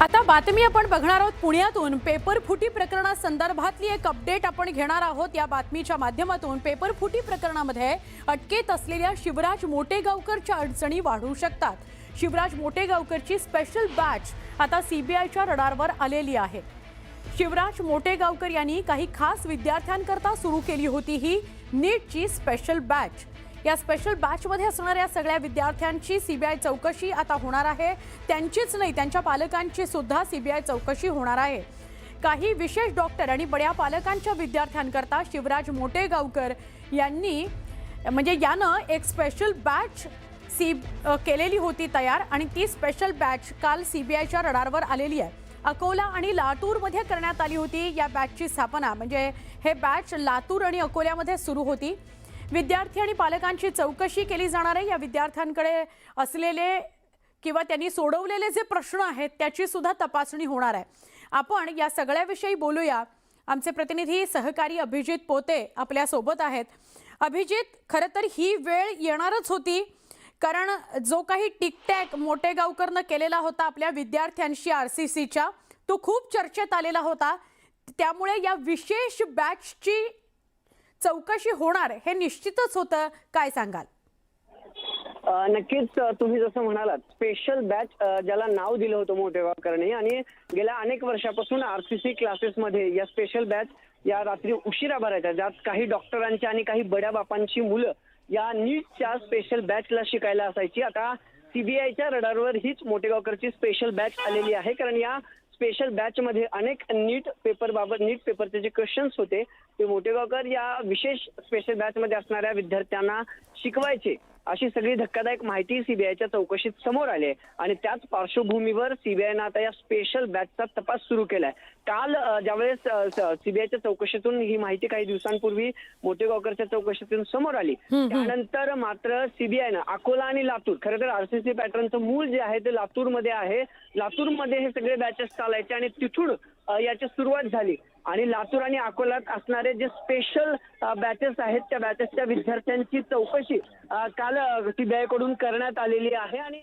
आता बातमी आपण बघणार आहोत पुण्यातून पेपर फुटी प्रकरणासंदर्भातली एक अपडेट आपण घेणार आहोत। या बातमीच्या माध्यमातून पेपर फुटी प्रकरणामध्ये अटकेत असलेल्या शिवराज मोटेगावकरच्या अडचणी वाढू शकतात। शिवराज मोटेगावकरची स्पेशल बॅच आता सीबीआयच्या रडारवर आलेली आहे। शिवराज मोटेगावकर यांनी काही खास विद्यार्थ्यांकरता सुरू केली होती ही नीटची स्पेशल बॅच। या स्पेशल बॅचमध्ये असणाऱ्या सगळ्या विद्यार्थ्यांची सीबीआय चौकशी आता होणार आहे। त्यांचीच नाही, त्यांच्या पालकांची सुद्धा सीबीआय चौकशी होणार आहे। काही विशेष डॉक्टर आणि बड्या पालकांच्या विद्यार्थ्यांकरता शिवराज मोटेगावकर यांनी यानं एक स्पेशल बॅच केलेली होती तयार आणि ती स्पेशल बॅच काल सीबीआयच्या रडारवर आलेली आहे। अकोला आणि लातूरमध्ये करण्यात आली होती या बॅचची स्थापना। हे बॅच लातूर आणि अकोल्यामध्ये सुरू होती। विद्यार्थी आणि पालकांची चौकशी केली जाणार आहे। या विद्यार्थ्यांकडे असलेले किंवा त्यांनी सोडवलेले जे प्रश्न आहेत त्याची सुद्धा तपासणी होणार आहे। आपण या सगळ्याविषयी बोलूया। आमचे प्रतिनिधी सहकारी अभिजित पोते आपल्या सोबत आहेत। अभिजित, खरं तर ही वेळ येणारच होती, कारण जो काही टिकटॅक मोटेगावकरनं केलेला होता आपल्या विद्यार्थ्यांशी आरसीसीच्या, तो खूप चर्चेत आलेला होता। त्यामुळे या विशेष बॅचची चौकशी होणार हे निश्चितच होतं। काय सांगाल? नक्कीच तुम्ही जसं म्हणालात, स्पेशल बॅच ज्याला नाव दिलं होतं मोटेगावकरने, आणि गेल्या अनेक वर्षापासून आरसीसी क्लासेसमध्ये या स्पेशल बॅच या रात्री उशिरा भरायच्या, ज्यात काही डॉक्टरांची आणि काही बड्या बापांची मुलं या नीटच्या स्पेशल बॅचला शिकायला असायची। आता सीबीआयच्या रडारवर हीच मोटेगावकरची स्पेशल बॅच आलेली आहे, कारण या स्पेशल बॅच मध्ये अनेक नीट पेपरचे जे क्वेश्चन्स होते ते मोटेगावकर या विशेष स्पेशल बॅच मध्ये असणाऱ्या विद्यार्थ्यांना शिकवायचे, अशी सगळी धक्कादायक माहिती सीबीआयच्या चौकशीत समोर आली आहे। आणि त्याच पार्श्वभूमीवर सीबीआयनं आता या स्पेशल बॅचचा तपास सुरू केलाय। काल ज्यावेळेस सीबीआयच्या चौकशीतून ही माहिती काही दिवसांपूर्वी मोटेगावकरच्या चौकशीतून समोर आली, त्यानंतर मात्र सीबीआयनं अकोला आणि लातूर, खरं तर आरसीसी पॅटर्नचं मूळ जे आहे ते लातूरमध्ये आहे, लातूरमध्ये हे सगळे बॅचेस चालायचे आणि तिथून याची सुरुवात झाली। आणि लातूर आणि अकोल्यात असणारे जे स्पेशल बॅचेस आहेत त्या बॅचेसच्या विद्यार्थ्यांची चौकशी काल सीबीआय कडून करण्यात आलेली आहे। आणि